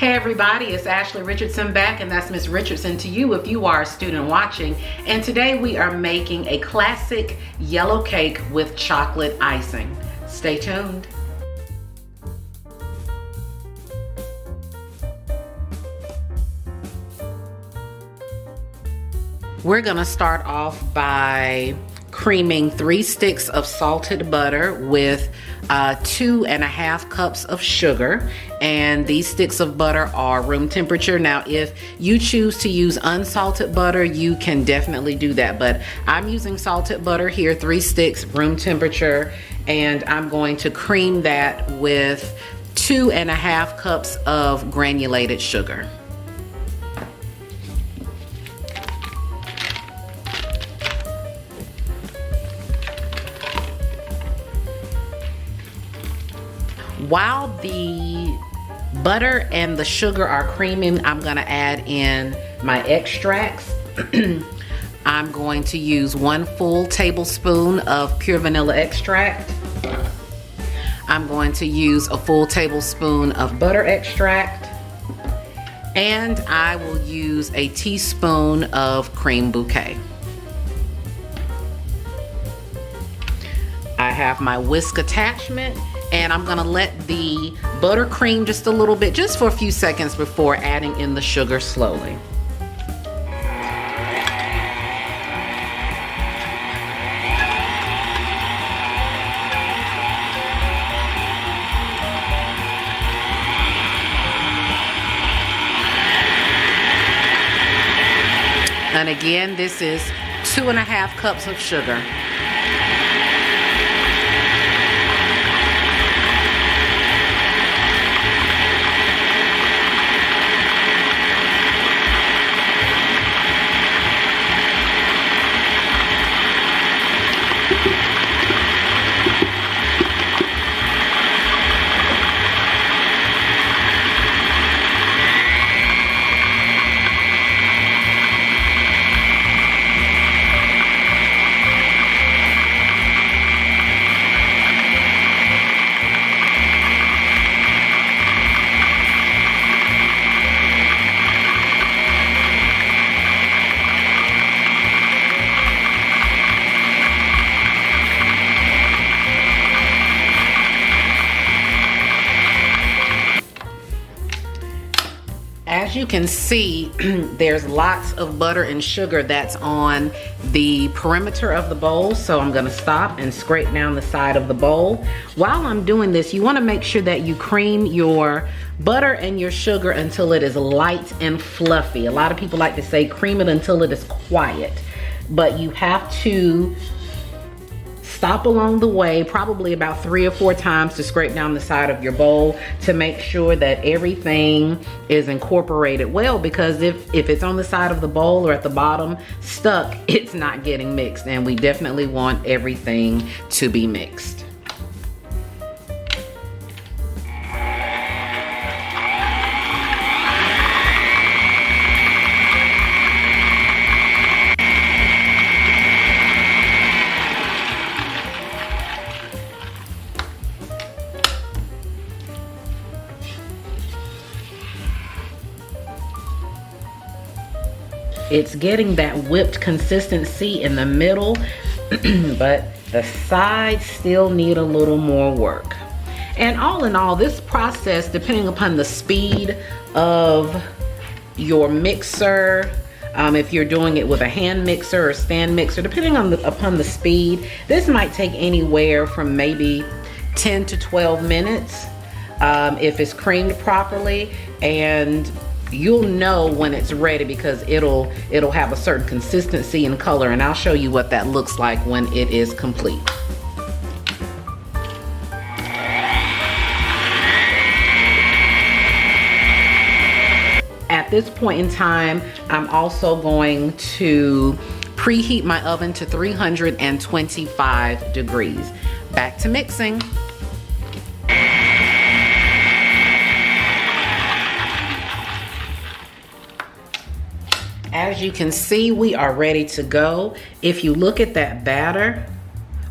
Hey everybody, it's Ashley Richardson back, and that's Miss Richardson to you if you are a student watching. And today we are making a classic yellow cake with chocolate icing. Stay tuned. We're gonna start off by creaming 3 sticks of salted butter with 2.5 cups of sugar, and these sticks of butter are room temperature. Now if you choose to use unsalted butter, you can definitely do that, but I'm using salted butter here, 3 sticks, room temperature, and I'm going to cream that with 2.5 cups of granulated sugar. While the butter and the sugar are creaming, I'm gonna add in my extracts. I'm going to use 1 full tablespoon of pure vanilla extract. I'm going to use a full tablespoon of butter extract. And I will use a teaspoon of cream bouquet. I have my whisk attachment, and I'm gonna let the butter cream just a little bit, just for a few seconds before adding in the sugar slowly. And again, this is 2.5 cups of sugar. As you can see, there's lots of butter and sugar that's on the perimeter of the bowl, so I'm gonna stop and scrape down the side of the bowl. While I'm doing this, you wanna make sure that you cream your butter and your sugar until it is light and fluffy. A lot of people like to say cream it until it is quiet, but you have to stop along the way, probably about 3 or 4 times, to scrape down the side of your bowl to make sure that everything is incorporated well, because if it's on the side of the bowl or at the bottom stuck, it's not getting mixed, and we definitely want everything to be mixed. It's getting that whipped consistency in the middle, but the sides still need a little more work. And all in all, this process, depending upon the speed of your mixer, if you're doing it with a hand mixer or stand mixer, depending on upon the speed, this might take anywhere from maybe 10 to 12 minutes if it's creamed properly, and you'll know when it's ready because it'll have a certain consistency and color, and I'll show you what that looks like when it is complete. At this point in time, I'm also going to preheat my oven to 325 degrees. Back to mixing. As you can see, we are ready to go. If you look at that batter,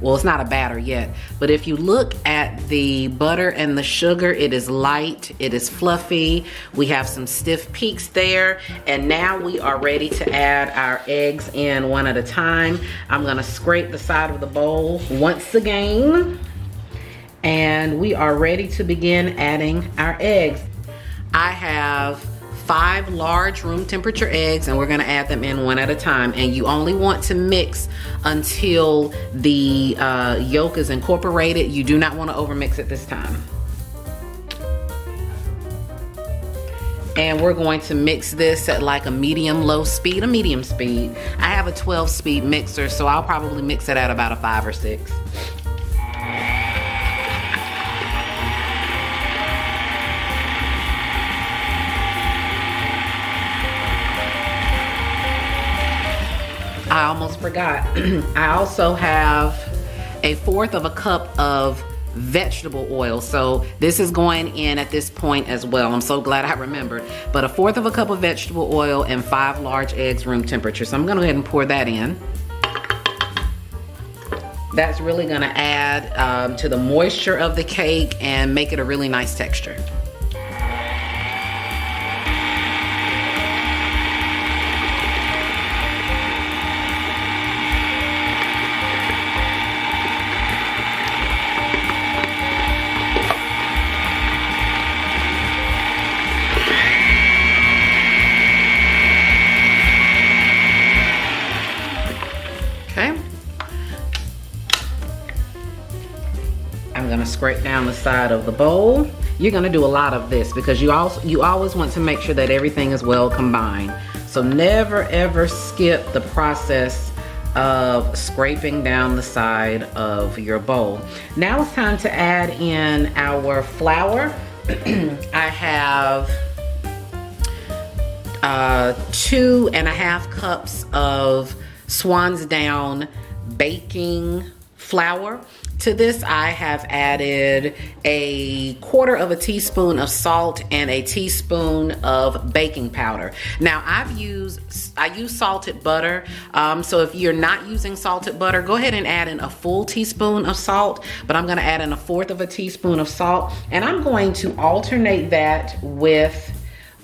well, it's not a batter yet, but if you look at the butter and the sugar, it is light, it is fluffy. We have some stiff peaks there, and now we are ready to add our eggs in one at a time. I'm gonna scrape the side of the bowl once again, and we are ready to begin adding our eggs. I have 5 large room temperature eggs, and we're gonna add them in one at a time. And you only want to mix until the yolk is incorporated. You do not want to overmix it this time. And we're going to mix this at like a medium-low speed, a medium speed. I have a 12-speed mixer, so I'll probably mix it at about a 5 or 6. I almost forgot. I also have 1/4 cup of vegetable oil. So this is going in at this point as well. I'm so glad I remembered. But 1/4 cup of vegetable oil and 5 large eggs room temperature. So I'm gonna go ahead and pour that in. That's really gonna add to the moisture of the cake and make it a really nice texture. I'm gonna scrape down the side of the bowl. You're gonna do a lot of this because you always want to make sure that everything is well combined. So never ever skip the process of scraping down the side of your bowl. Now it's time to add in our flour. I have 2.5 cups of Swan's Down baking flour. To this, I have added 1/4 teaspoon of salt and a teaspoon of baking powder. Now, I use salted butter. So if you're not using salted butter, go ahead and add in a full teaspoon of salt. But I'm going to add in 1/4 teaspoon of salt, and I'm going to alternate that with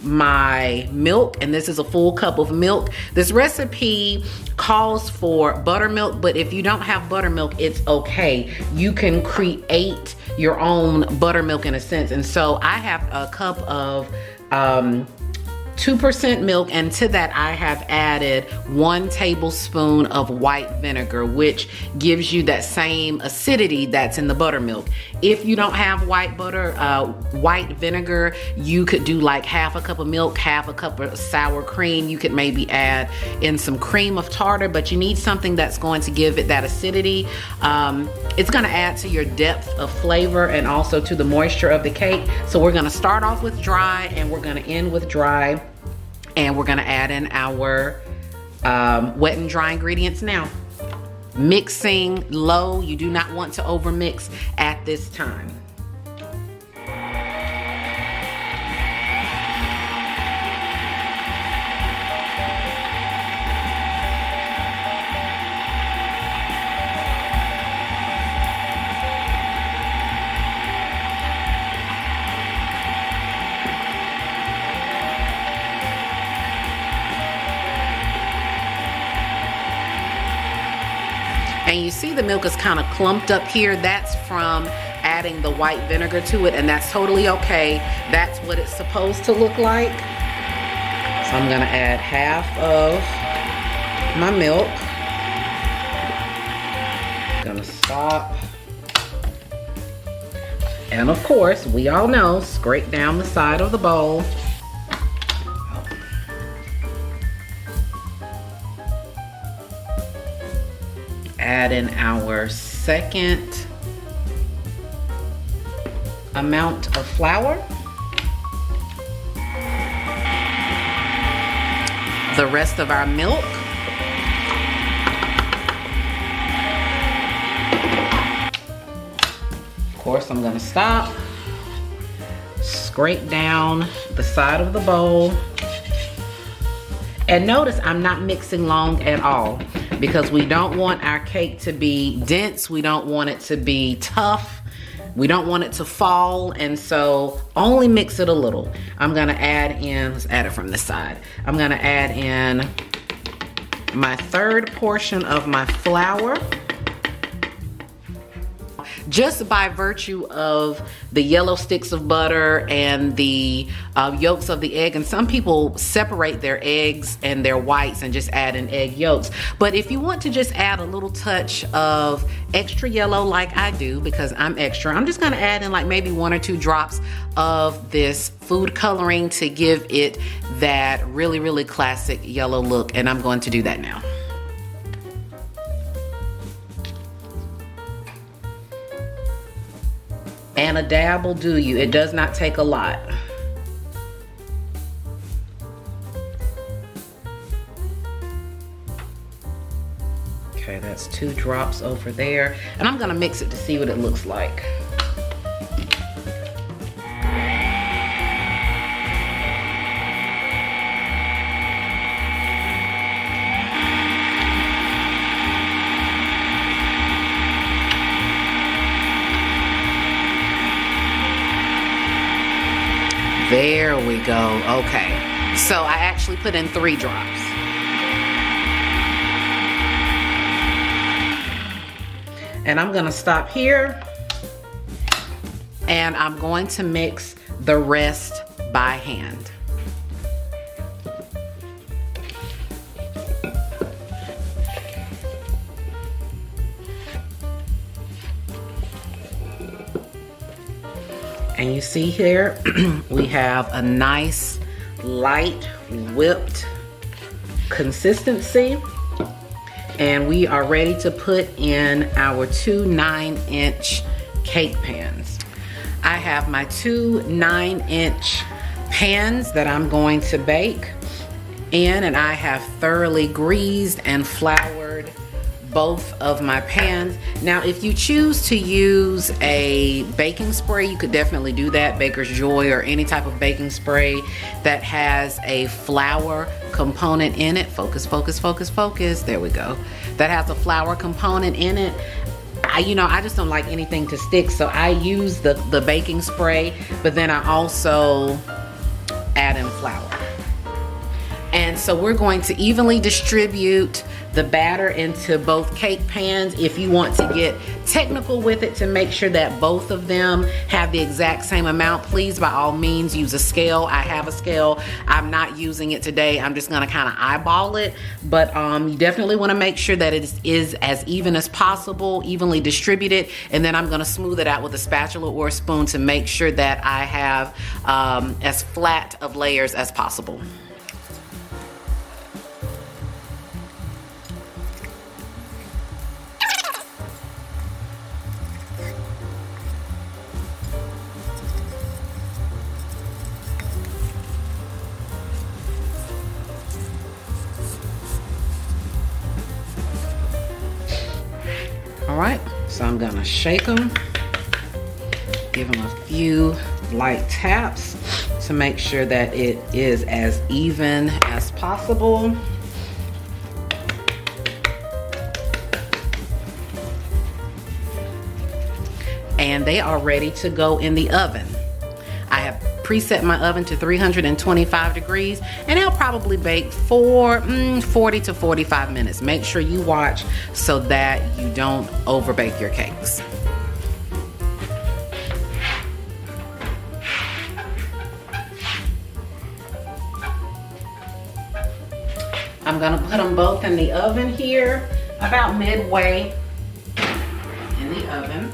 my milk, and this is a full cup of milk. This recipe calls for buttermilk, but if you don't have buttermilk, it's okay. You can create your own buttermilk in a sense. And so I have a cup of 2% milk, and to that I have added 1 tablespoon of white vinegar, which gives you that same acidity that's in the buttermilk. If you don't have white vinegar, you could do like 1/2 cup of milk, 1/2 cup of sour cream. You could maybe add in some cream of tartar, but you need something that's going to give it that acidity. It's gonna add to your depth of flavor and also to the moisture of the cake. So we're gonna start off with dry and we're gonna end with dry. And we're gonna add in our wet and dry ingredients now. Mixing low, you do not want to overmix at this time. And you see the milk is kind of clumped up here. That's from adding the white vinegar to it, and that's totally okay. That's what it's supposed to look like. So I'm gonna add 1/2 of my milk. Gonna stop. And of course, we all know, scrape down the side of the bowl. Add in our second amount of flour. The rest of our milk. Of course, I'm gonna stop, scrape down the side of the bowl, And notice I'm not mixing long at all because we don't want our cake to be dense. We don't want it to be tough. We don't want it to fall, and so only mix it a little. I'm gonna add in, let's add it from this side. I'm gonna add in my third portion of my flour. Just by virtue of the yellow sticks of butter and the yolks of the egg, and some people separate their eggs and their whites and just add in egg yolks. But if you want to just add a little touch of extra yellow like I do, because I'm extra, I'm just gonna add in like maybe 1 or 2 drops of this food coloring to give it that really, really classic yellow look, and I'm going to do that now. And a dab will do you. It does not take a lot. Okay, that's 2 drops over there. And I'm gonna mix it to see what it looks like. There we go. Okay. So I actually put in 3 drops. And I'm gonna stop here. And I'm going to mix the rest by hand. And you see here, we have a nice light whipped consistency. And we are ready to put in our 2 9-inch cake pans. I have my 2 9-inch pans that I'm going to bake in, and I have thoroughly greased and floured both of my pans. Now, if you choose to use a baking spray, you could definitely do that. Baker's Joy or any type of baking spray that has a flour component in it. Focus, focus, focus, focus. There we go. That has a flour component in it. I just don't like anything to stick, so I use the baking spray, but then I also add in flour. And so we're going to evenly distribute the batter into both cake pans. If you want to get technical with it to make sure that both of them have the exact same amount, please by all means use a scale. I have a scale. I'm not using it today. I'm just gonna kind of eyeball it, but you definitely want to make sure that it is as even as possible, evenly distributed, and then I'm gonna smooth it out with a spatula or a spoon to make sure that I have as flat of layers as possible. Alright, so I'm gonna shake them, give them a few light taps to make sure that it is as even as possible. And they are ready to go in the oven. I have preset my oven to 325 degrees, and they'll probably bake for 40 to 45 minutes. Make sure you watch so that you don't overbake your cakes. I'm gonna put them both in the oven here, about midway in the oven.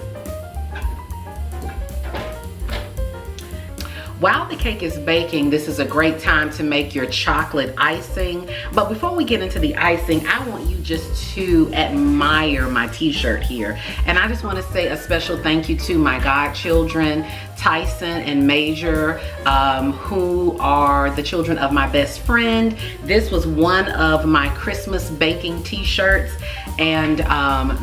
While the cake is baking, this is a great time to make your chocolate icing. But before we get into the icing, I want you just to admire my t-shirt here. And I just want to say a special thank you to my godchildren, Tyson and Major, who are the children of my best friend. This was one of my Christmas baking t-shirts, and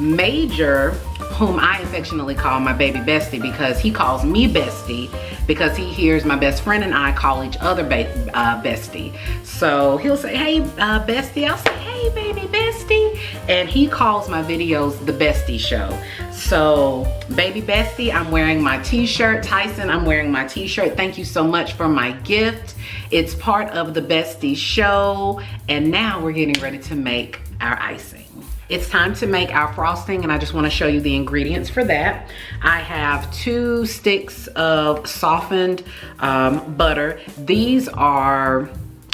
Major whom I affectionately call my baby bestie, because he calls me bestie because he hears my best friend and I call each other bestie. So he'll say, hey, bestie. I'll say, hey, baby bestie. And he calls my videos the Bestie Show. So baby bestie, I'm wearing my t-shirt. Tyson, I'm wearing my t-shirt. Thank you so much for my gift. It's part of the Bestie Show. And now we're getting ready to make our icing. It's time to make our frosting, and I just want to show you the ingredients for that. I have 2 sticks of softened butter. These are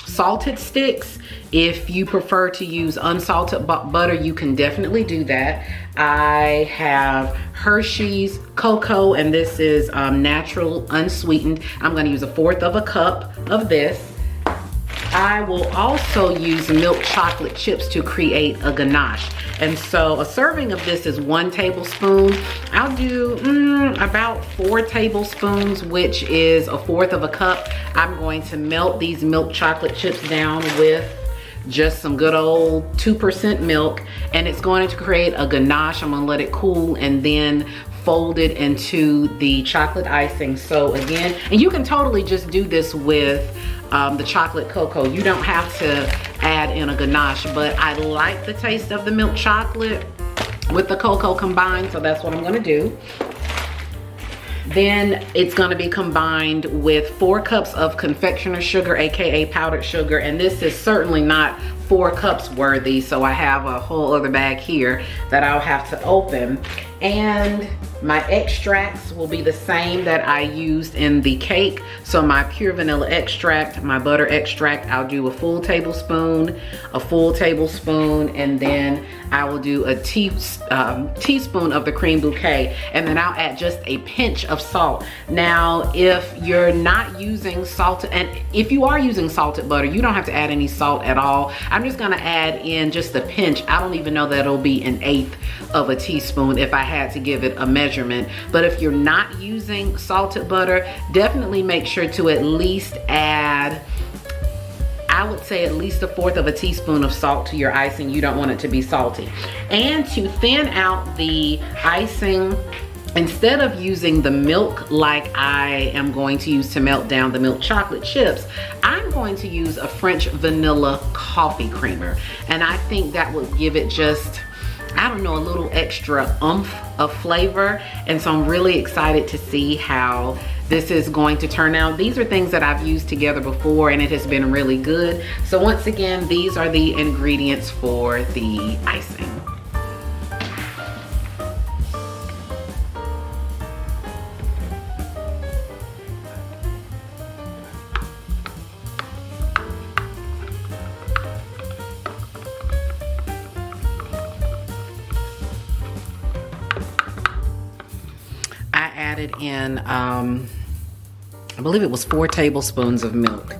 salted sticks. If you prefer to use unsalted butter, you can definitely do that. I have Hershey's cocoa, and this is natural, unsweetened. I'm going to use 1/4 cup of this. I will also use milk chocolate chips to create a ganache. And so a serving of this is 1 tablespoon. I'll do about 4 tablespoons, which is 1/4 cup. I'm going to melt these milk chocolate chips down with just some good old 2% milk, and it's going to create a ganache. I'm gonna let it cool and then fold it into the chocolate icing. So again, and you can totally just do this with the chocolate cocoa. You don't have to add in a ganache, but I like the taste of the milk chocolate with the cocoa combined, so that's what I'm gonna do. Then it's gonna be combined with 4 cups of confectioner sugar, AKA powdered sugar, and this is certainly not 4 cups worthy, so I have a whole other bag here that I'll have to open. And my extracts will be the same that I used in the cake. So my pure vanilla extract, my butter extract, I'll do a full tablespoon, and then I will do a teaspoon of the cream bouquet, and then I'll add just a pinch of salt. Now, if you're not using salted, and if you are using salted butter, you don't have to add any salt at all. I'm just gonna add in just a pinch. I don't even know that it'll be 1/8 of a teaspoon if I had to give it a measurement. But if you're not using salted butter, definitely make sure to at least add, I would say, at least 1/4 of a teaspoon of salt to your icing. You don't want it to be salty. And to thin out the icing, instead of using the milk like I am going to use to melt down the milk chocolate chips, I'm going to use a French vanilla coffee creamer. And I think that would give it just, I don't know, a little extra oomph of flavor. And so I'm really excited to see how this is going to turn out. These are things that I've used together before, and it has been really good. So once again, these are the ingredients for the icing. Added in, I believe it was 4 tablespoons of milk,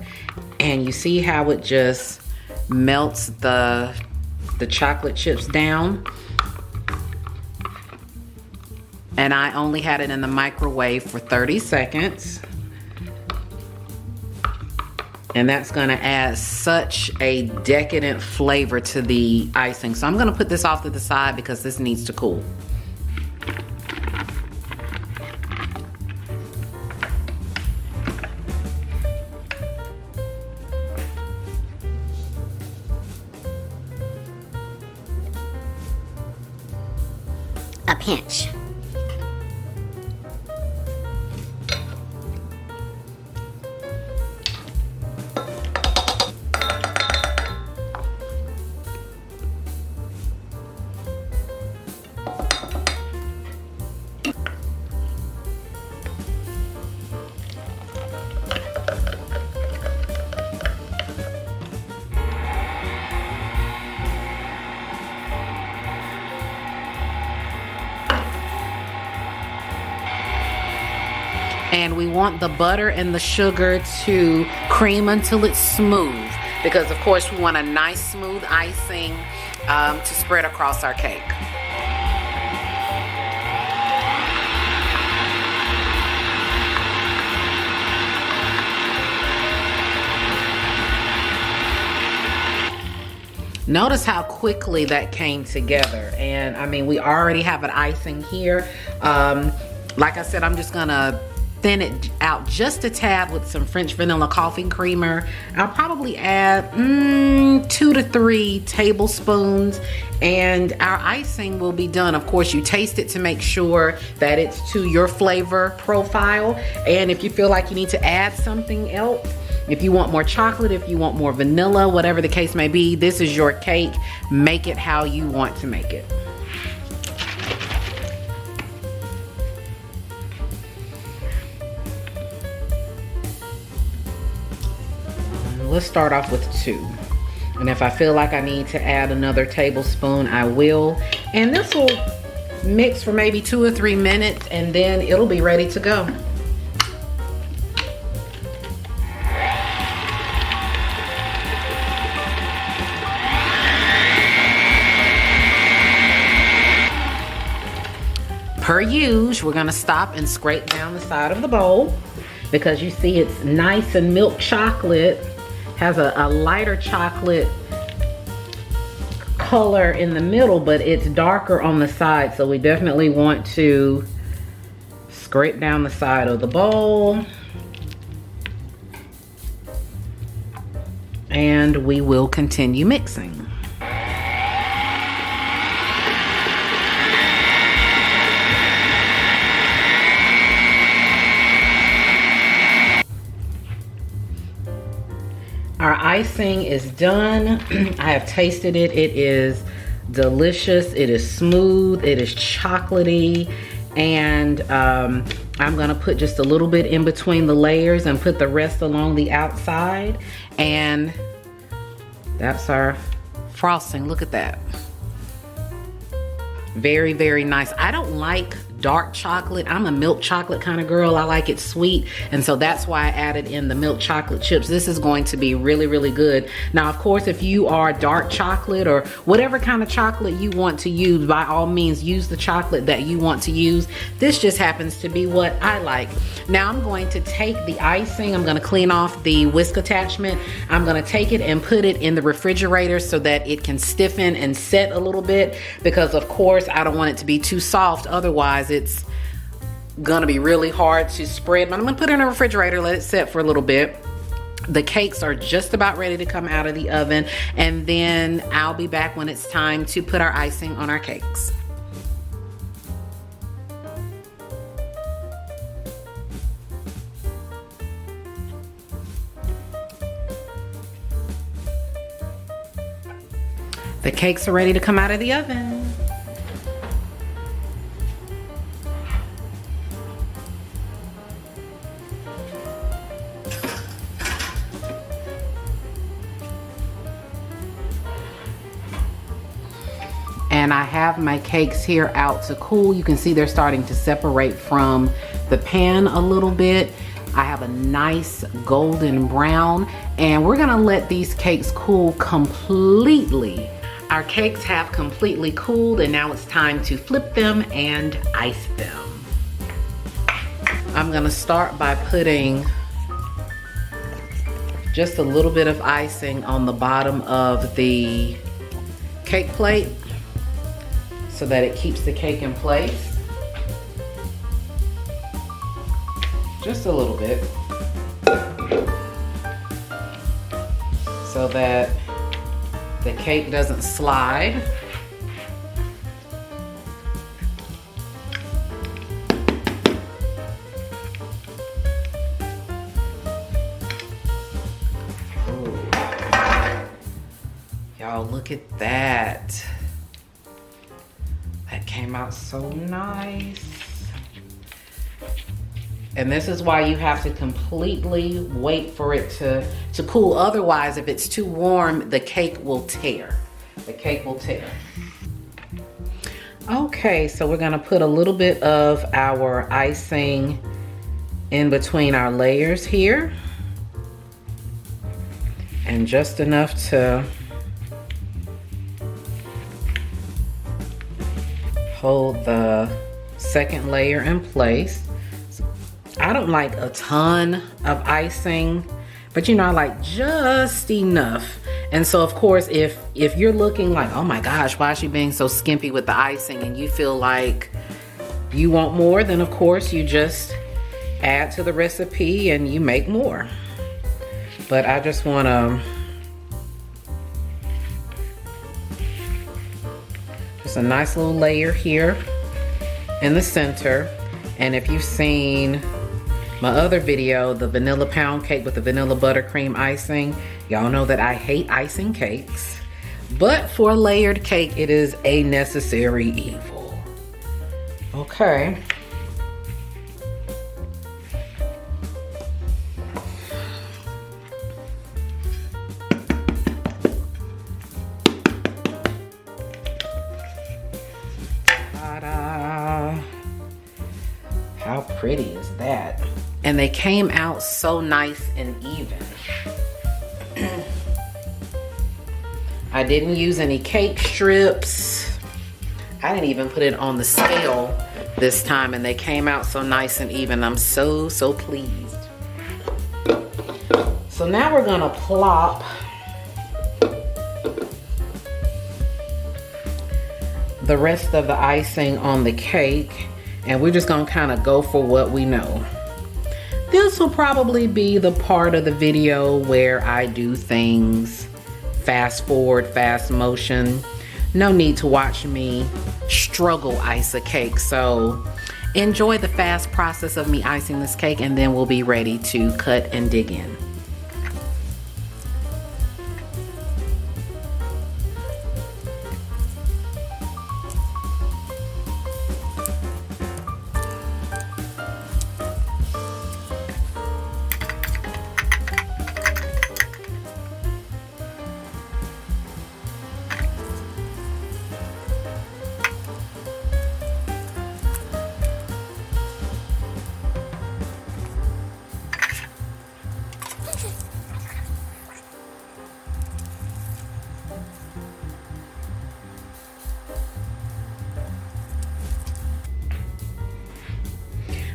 and you see how it just melts the chocolate chips down. And I only had it in the microwave for 30 seconds. And that's gonna add such a decadent flavor to the icing. So I'm gonna put this off to the side because this needs to cool. A pinch. And we want the butter and the sugar to cream until it's smooth, because of course we want a nice smooth icing to spread across our cake. Notice how quickly that came together. And I mean, we already have an icing here. Like I said, I'm just gonna thin it out just a tad with some French vanilla coffee creamer. I'll probably add 2 to 3 tablespoons and our icing will be done. Of course, you taste it to make sure that it's to your flavor profile. And if you feel like you need to add something else, if you want more chocolate, if you want more vanilla, whatever the case may be, this is your cake. Make it how you want to make it. Let's start off with 2. And if I feel like I need to add another tablespoon, I will. And this will mix for maybe 2 or 3 minutes and then it'll be ready to go. Per usual, we're gonna stop and scrape down the side of the bowl because you see it's nice and milk chocolate. Has a lighter chocolate color in the middle, but it's darker on the side. So we definitely want to scrape down the side of the bowl. And we will continue mixing. Our icing is done. I have tasted it. It is delicious. It is smooth. It is chocolatey. And I'm gonna put just a little bit in between the layers and put the rest along the outside. And that's our frosting. Look at that. Very, very nice. I don't like dark chocolate. I'm a milk chocolate kind of girl. I like it sweet. And so that's why I added in the milk chocolate chips. This is going to be really, really good. Now, of course, if you are dark chocolate or whatever kind of chocolate you want to use, by all means, use the chocolate that you want to use. This just happens to be what I like. Now I'm going to take the icing. I'm going to clean off the whisk attachment. I'm going to take it and put it in the refrigerator so that it can stiffen and set a little bit, because of course I don't want it to be too soft. Otherwise it's gonna be really hard to spread. But I'm gonna put it in the refrigerator, let it set for a little bit. The cakes are just about ready to come out of the oven, and then I'll be back when it's time to put our icing on our cakes. The cakes are ready to come out of the oven. And I have my cakes here out to cool. You can see they're starting to separate from the pan a little bit. I have a nice golden brown, and we're gonna let these cakes cool completely. Our cakes have completely cooled, and now it's time to flip them and ice them. I'm gonna start by putting just a little bit of icing on the bottom of the cake plate so that it keeps the cake in place. Just a little bit, so that the cake doesn't slide. Y'all, look at that. That came out so nice. And this is why you have to completely wait for it to cool. Otherwise, if it's too warm, the cake will tear. The cake will tear. Okay, so we're gonna put a little bit of our icing in between our layers here. And just enough to hold the second layer in place. I don't like a ton of icing, but you know, I like just enough. And so of course, if you're looking like, oh my gosh, why is she being so skimpy with the icing, and you feel like you want more, then of course you just add to the recipe and you make more. But I just want to just a nice little layer here in the center. And if you've seen my other video, the vanilla pound cake with the vanilla buttercream icing, y'all know that I hate icing cakes, but for a layered cake, it is a necessary evil. Okay. Ta-da. How pretty is that? And they came out so nice and even. I didn't use any cake strips. I didn't even put it on the scale this time, and they came out so nice and even. I'm so pleased. So now we're gonna plop the rest of the icing on the cake, and we're just gonna kind of go for what we know. This will probably be the part of the video where I do things fast forward, fast motion. No need to watch me struggle ice a cake. So enjoy the fast process of me icing this cake, and then we'll be ready to cut and dig in.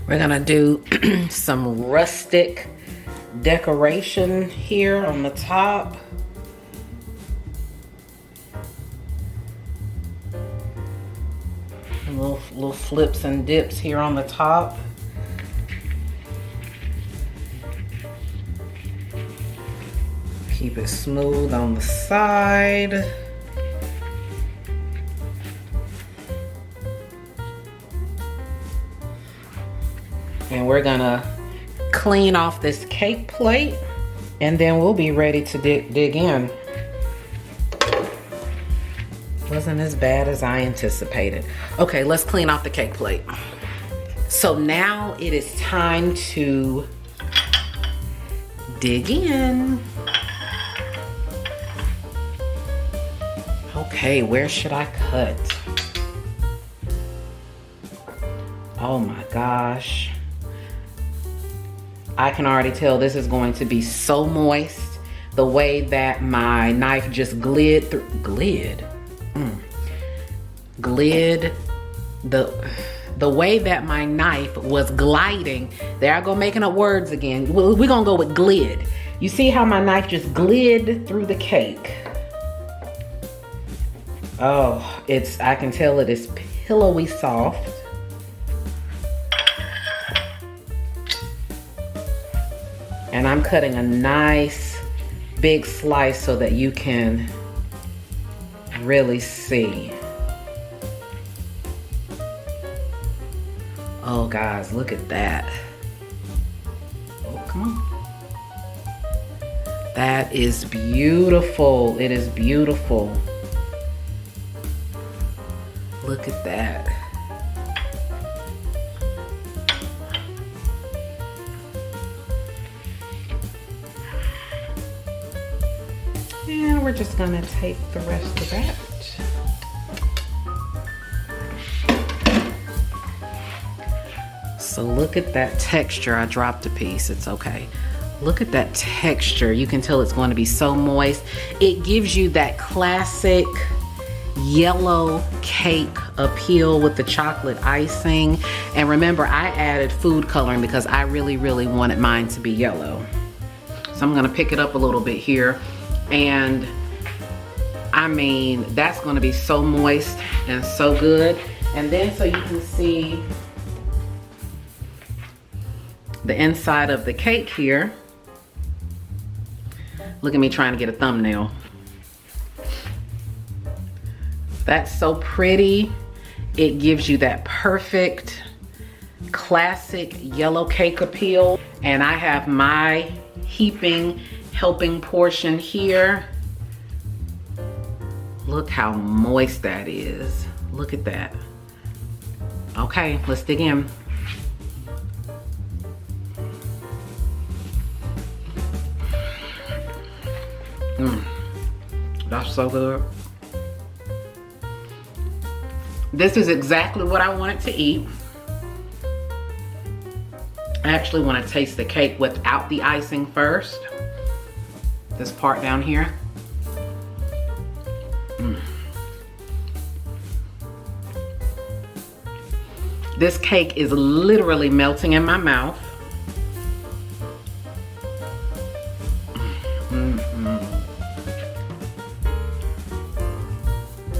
We're gonna do some rustic decoration here on the top. Little flips and dips here on the top. Keep it smooth on the side. And we're gonna clean off this cake plate, and then we'll be ready to dig in. Wasn't as bad as I anticipated. Okay, let's clean off the cake plate. So now it is time to dig in. Okay, where should I cut? Oh my gosh. I can already tell this is going to be so moist. The way that my knife just glid through, the way that my knife was gliding. There I go making up words again. We're gonna go with glid. You see how my knife just glid through the cake? Oh, I can tell it is pillowy soft. And I'm cutting a nice big slice so that you can really see. Oh guys, look at that. Oh, come on. That is beautiful. It is beautiful. Look at that. And we're just gonna take the rest of that. So look at that texture. I dropped a piece, it's okay. Look at that texture. You can tell it's going to be so moist. It gives you that classic yellow cake appeal with the chocolate icing. And remember, I added food coloring because I really wanted mine to be yellow. So I'm gonna pick it up a little bit here and I mean, that's gonna be so moist and so good. And then so you can see the inside of the cake here. Look at me trying to get a thumbnail. That's so pretty. It gives you that perfect classic yellow cake appeal. And I have my heaping, helping portion here. Look how moist that is. Look at that. Okay, let's dig in. That's so good. This is exactly what I wanted to eat. I actually want to taste the cake without the icing first. This part down here. This cake is literally melting in my mouth.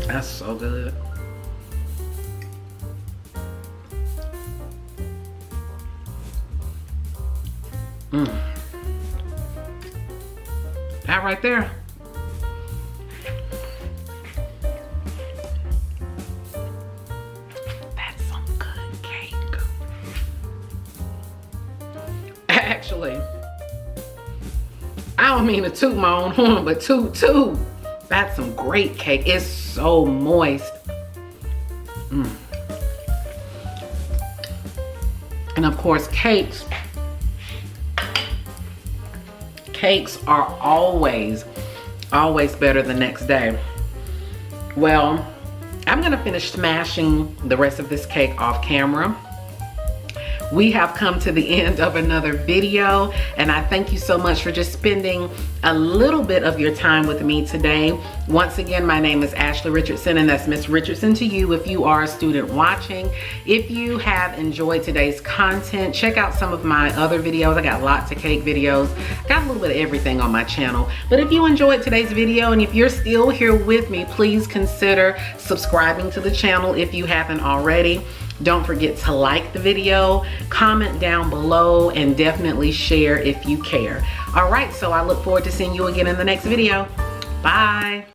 That's so good. That right there. That's some good cake. Actually, I don't mean to toot my own horn, but toot. That's some great cake. It's so moist. And of course, cakes are always better the next day. Well, I'm gonna finish smashing the rest of this cake off camera. We have come to the end of another video, and I thank you so much for just spending a little bit of your time with me today. Once again, my name is Ashley Richardson, and that's Miss Richardson to you if you are a student watching. If you have enjoyed today's content, check out some of my other videos. I got lots of cake videos. Got a little bit of everything on my channel. But if you enjoyed today's video, and if you're still here with me, please consider subscribing to the channel if you haven't already. Don't forget to like the video, comment down below, and definitely share if you care. All right, so I look forward to seeing you again in the next video. Bye.